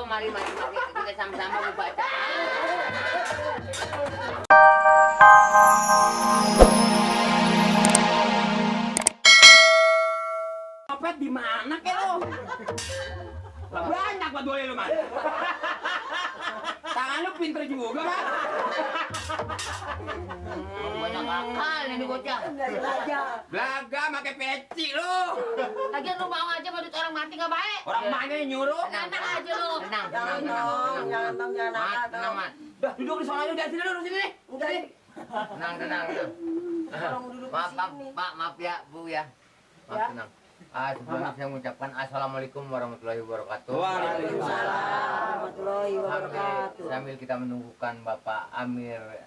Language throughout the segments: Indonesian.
mari kita sama-sama membaca. Copet di mana ke lo? Banyak buat boleh lu, Mas. Tangan lu pinter juga, Mas. Banyak akal nih bocah. Belaga pakai peci lu. Lagian lu mau aja badut orang mati nggak baik. Orang mana yang nyuruh? Tenang aja lu. Tenang. Tenang, Mat. Udah duduk di sana aja, udah sini lu sini nih. Udah deh. Tenang. Orang mau duduk Maaf, di sini. Pak, maaf ya, Bu ya. Maaf, Ya. tenang. Sebelumnya saya mengucapkan Assalamualaikum warahmatullahi wabarakatuh. Waalaikumsalam warahmatullahi wabarakatuh. Sambil kita menunggukan Bapak Amir ya,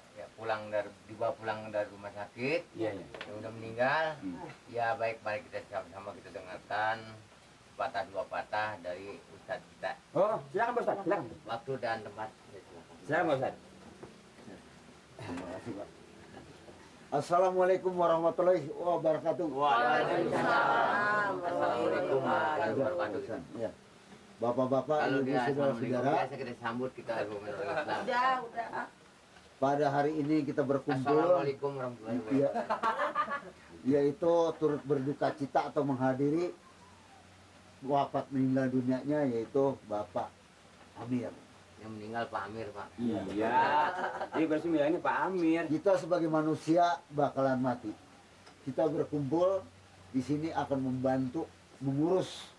dibawa pulang dari rumah sakit. Iya. Yang udah meninggal. Ya baik, mari kita sama-sama kita dengarkan patah dua patah dari Ustadz kita. Oh, silakan Pak Ustaz, silakan. Waktu dan tempat. Silakan Pak Ustaz. Assalamualaikum warahmatullahi wabarakatuh. Waalaikumsalam Assalamualaikum warahmatullahi wabarakatuh. Ya. Bapak-bapak, Kalau ibu dia assalamualaikum saudara-saudara, biasa kita sambut kita menurut Islam. Udah. pada hari ini kita berkumpul, Assalamualaikum warahmatullahi wabarakatuh. ya, yaitu turut berduka cita atau menghadiri wafat meninggal dunianya, yaitu Bapak Amir. Yang meninggal Pak Amir, Pak. Iya. Jadi berarti ini Pak Amir. Kita sebagai manusia bakalan mati. Kita berkumpul di sini akan membantu mengurus,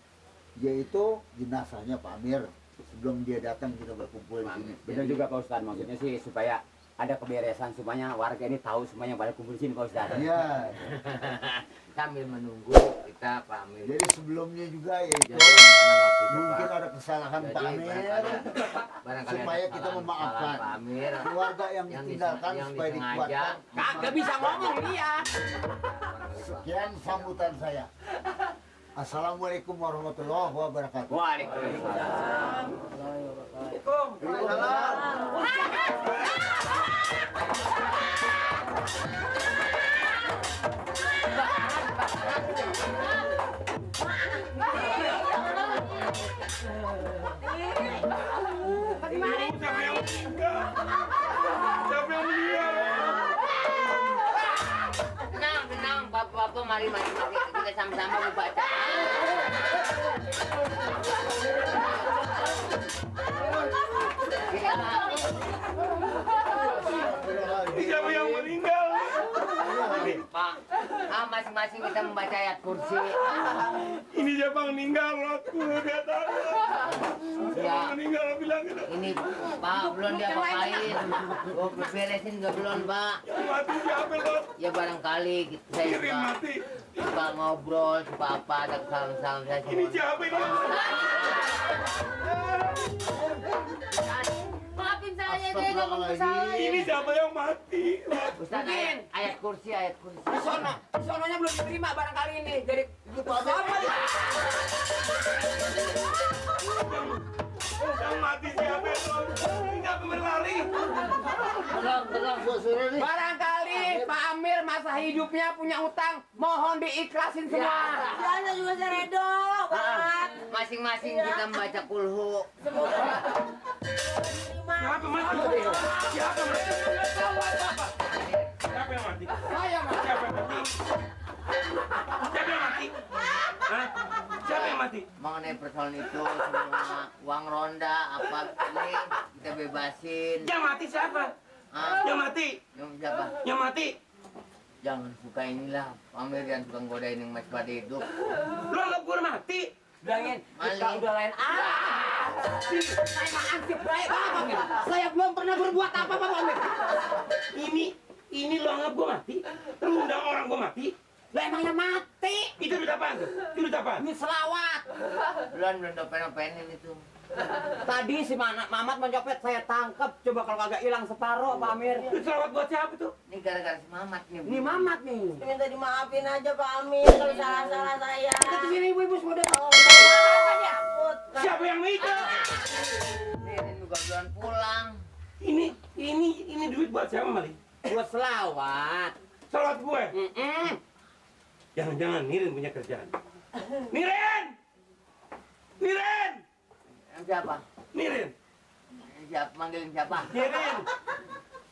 yaitu jenazahnya Pak Amir. Sebelum dia datang kita berkumpul di sini. Benar juga Pak Ustaz, maksudnya sih supaya ada keberesan semuanya, warga ini tahu semuanya pada kumpul di sini Pak Ustaz. Iya. Sambil menunggu kita Pak Amir. Jadi sebelumnya juga yaitu Jadi, mana waktu itu, mungkin Pak? ada kesalahan Jadi, Pak Amir, barangkali supaya ada kita kesalahan memaafkan Pak Amir. keluarga yang ditinggalkan yang supaya disengaja. dikuatkan. Kagak bisa ngomong ini ya. Sekian sambutan saya. Assalamualaikum warahmatullahi wabarakatuh. Waalaikumsalam. Tenang, Bapak, mari kita sama-sama membaca. Siapa yang meninggal? Pak, masing-masing kita membaca ayat kursi. Ini siapa yang meninggal? Aku gak tahu. Siapa Ya, yang meninggal bilang gitu. ini Pak, belum diapa-apain. Oh, beresin nggak belum, Pak? Yang mati siapa lo? Ya barangkali saya Kirim mati. suka ngobrol, suka apa, ada salam-salam saya. Ini siapa ini? Maafin saya deh, Astagfirullahaladzim. Ini siapa yang mati? Ustaz, ayat kursi. Di sononya belum diterima barangkali ini. Jadi sama ya. Yang mati siapa itu? Ini apa berlari? Belum. Barangkali Pak Amir masa hidupnya punya utang, mohon diikhlasin semua. Jangan juga seredo banget. Masing-masing kita membaca kulhu. Siapa mati? Siapa mati? Siapa yang mati? Saya Mas. Siapa yang mati? Siapa yang mati? Hah? Siapa yang mati? Mengenai persoalan itu semua uang ronda apa ini kita bebasin. Yang mati siapa? Ah, Yang mati? yang siapa? Yang mati? Jangan suka inilah, Amir jangan suka godain yang masih pada hidup. Lu anggap gue mati? Bilangin, kita Maling. udah lain saya mah ansip baik Pak Amir. Saya belum pernah berbuat apa-apa Pak Amir. Ini lu anggap gue mati? Lu undang orang gue mati? Lah emangnya mati. Itu duit apaan tuh? Itu duit apaan? Ini selawat. Belum dopen-dopenin itu. Tadi si Mamat mencopet, saya tangkap. Coba kalau kagak hilang separuh Pak Amir. Itu selawat buat siapa tuh? Ini gara-gara si Mamat nih. Ini Mamat nih. Minta dimaafin aja Pak Amir kalau salah-salah saya. Kita di sini ibu-ibu semua udah tahu. Takut. Siapa yang itu? Ini juga belum pulang. Ini duit buat siapa Mali? Buat selawat. Selawat gue. Jangan-jangan Niren punya kerjaan. Niren! Niren! Siapa? Nirin. Siapa manggilin siapa? Nirin.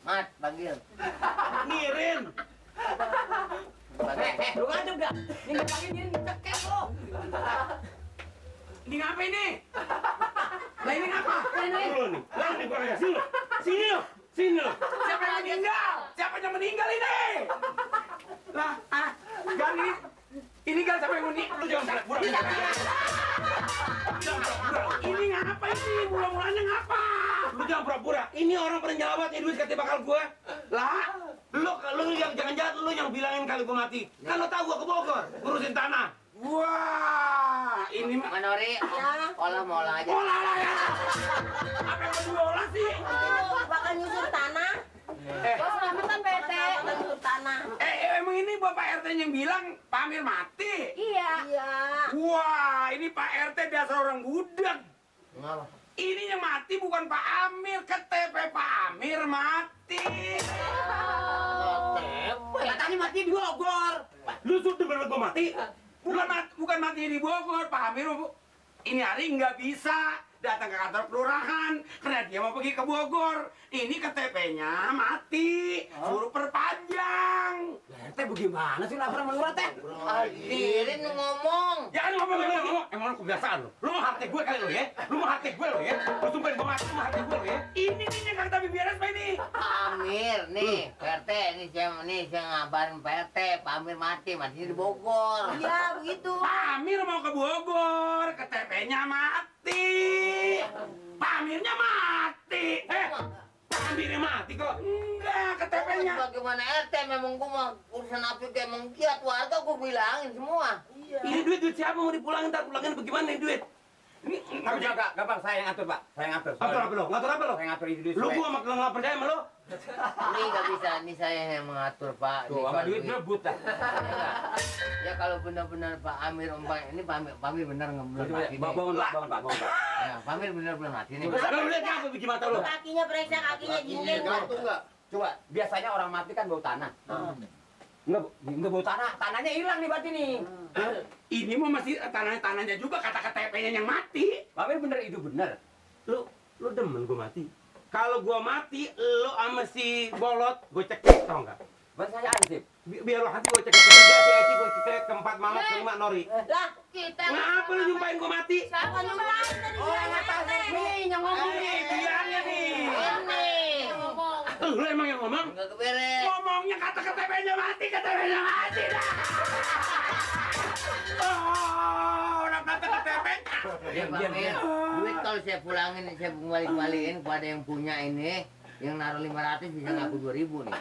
Mat, panggil. Nirin. Panggil. Lu ngadep dah. Ini panggil dia cekek lo. Ini ngapa ini? Lah ini ngapa? Ini. Lu nih. Lah ini gua sini lo. Sini lo. Sini lo. Siapa yang meninggal? Siapa yang meninggal ini? Lah, gan ini kan siapa yang meninggal? Lu jangan pura-pura. Ini ngapa ini? Mula-mulanya ngapa? Lu jangan pura-pura. Ini orang pernah nyelawat duit katanya bakal gua. Lah, lu yang jangan-jangan lu yang bilangin kali gua mati. Kan lu tahu gua ke Bogor ngurusin tanah. Wah, ini mah Manori, olah mau olah aja. olah lah ya. Apa yang mau diolah sih? Itu bakal nyusur tanah. Bos selamatan Pak RT. Bakal nyusur tanah. Emang ini Bapak RT yang bilang Pak Amir mati? Iya. Iya. Wah, ini Pak RT dasar orang budak. Ngapa? Ini yang mati bukan Pak Amir, KTP Pak Amir mati. Katanya mati di Bogor. Lu sudah bener gua mati? Bukan mati di Bogor, Pak Amir. Ini hari nggak bisa datang ke kantor kelurahan karena dia mau pergi ke Bogor. Ini KTP-nya mati, suruh perpanjang. RT bagaimana sih laporan menurut teh? Hadirin ngomong. Jangan ngomong. Emang lu kebiasaan lu. Lu mau hati gue kali lu ya? Lu mau hati gue lu ya? Lu sumpahin gue mati, lu mau hati gue lu ya? Ini nih yang kagak tapi beres Pak ini. Pak Amir nih, Pak RT ini saya ngabarin Pak RT, Pak Amir mati di Bogor. Iya, begitu. Pak Amir mau ke Bogor, KTP-nya mati. Pak Amirnya mati. Pak Amirnya mati kok? Enggak, KTP-nya. Bagaimana RT memang gua mau urusan apa kayak emang giat warga gua bilangin semua. Ini duit siapa mau dipulangin? Ntar pulangin bagaimana nih duit? Ini Enggak, gampang saya yang ngatur, Pak. Saya yang ngatur. ngatur apa lo? Ngatur apa lo? Saya ngatur itu duit. Lu gua sama nggak percaya sama lo? Ini nggak bisa, ini saya yang mengatur Pak. Tuh, Ini sama kalau duit berebut dah. Ya kalau benar-benar Pak Amir ini Pak Amir benar nggak benar mati nih. Bangun, Pak, bangun, Pak. Ya, Pak Amir benar-benar mati nih. Lu lihat apa biji mata lo? Kakinya periksa, kakinya jinjing. Coba, biasanya orang mati kan bau tanah. Enggak bau tanah, tanahnya hilang nih berarti nih. Ini mah masih tanahnya juga kata KTP-nya yang mati. Pak Amir bener itu bener. Lu demen gua mati. Kalau gua mati, lu sama si Bolot gua cekek tau nggak? Bukan saya ansip. Biar lo hati gua cekek ketiga, si Eci gua cekek, keempat Mamat, kelima Nori. Lah, kita Ngapa lu nyumpahin gua mati? siapa nyumpahin tadi bilang RT? Nih yang ngomong Nih, bilangnya nih. Ini Lu emang yang ngomong? nggak keberes. Ngomongnya kata KTP-nya mati dah. Oh, orang kata KTP-nya. Ya Pak Amir, duit kalau saya pulangin, saya balik-balikin kepada yang punya ini, yang naruh 500 bisa ngaku 2000 nih.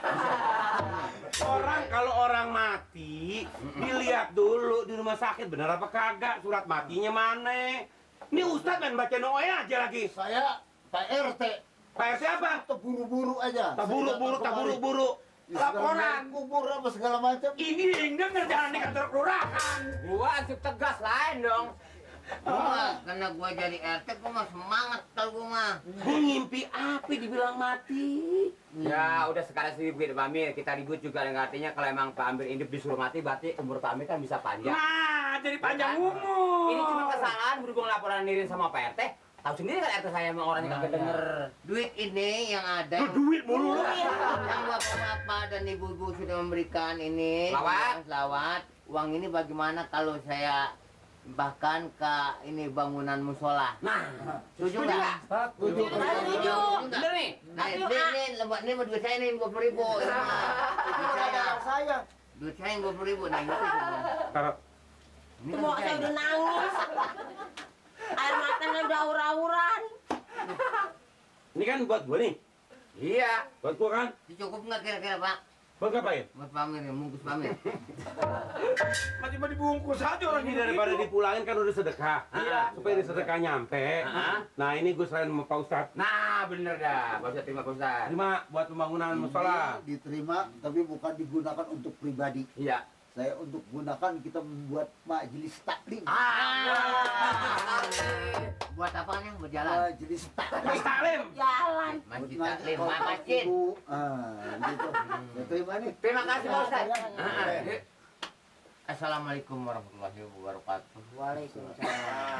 Kalau orang mati, dilihat dulu di rumah sakit benar apa kagak, surat matinya mana. Ini Ustadz main baca Noe aja lagi. Saya Pak RT Pak RT apa? terburu-buru aja. Tak buru-buru. Laporan. Kubur apa segala macam. Ini yang denger jangan di kantor kelurahan. Gua ansip tegas lain dong. Karena gua jadi RT, gua mah semangat kalau gua mah. Gua ngimpi api dibilang mati. Ya udah sekarang sih Pak Amir, kita ribut juga dengan artinya kalau emang Pak Amir hidup disuruh mati berarti umur Pak Amir kan bisa panjang. Nah, jadi panjang umur. Ini cuma kesalahan berhubung laporan Nirin sama Pak RT. Tahu sendiri kan RT saya emang orangnya kagak denger. Duit ini yang ada, Duit mulu lu. yang bapak-bapak dan ibu-ibu sudah memberikan ini selawat. Uang ini bagaimana kalau saya bahkan ke ini bangunan musola? Nah, Setuju nggak? Setuju. Setuju. bener nih. Nah, ini mah duit saya nih 20.000. Saya Duit saya 20.000. Nah, itu Taruh. ini Itu mau saya udah nangis. Air matanya udah aur-auran. Ini kan buat gua nih. Iya. Buat gua kan. cukup nggak kira-kira Pak? Buat ngapain? Buat pamir ya, mungkus pamir. Masih mau dibungkus aja orang ini daripada dipulangin kan udah sedekah. Iya. Supaya di sedekah nyampe. Nah, ini gue selain sama Pak Ustadz. Nah, bener dah. Pak Ustadz terima Pak Ustadz. Terima buat pembangunan musola. diterima tapi bukan digunakan untuk pribadi. Iya. Saya untuk gunakan kita membuat majelis taklim. Buat apa nih? Buat jalan. Majelis taklim. Mas Taklim. Jalan. Masjid Buat taklim, bapak, masjid. ibu. Gitu. Saya terima nih. Terima kasih Pak Ustadz. Assalamualaikum warahmatullahi wabarakatuh. Waalaikumsalam.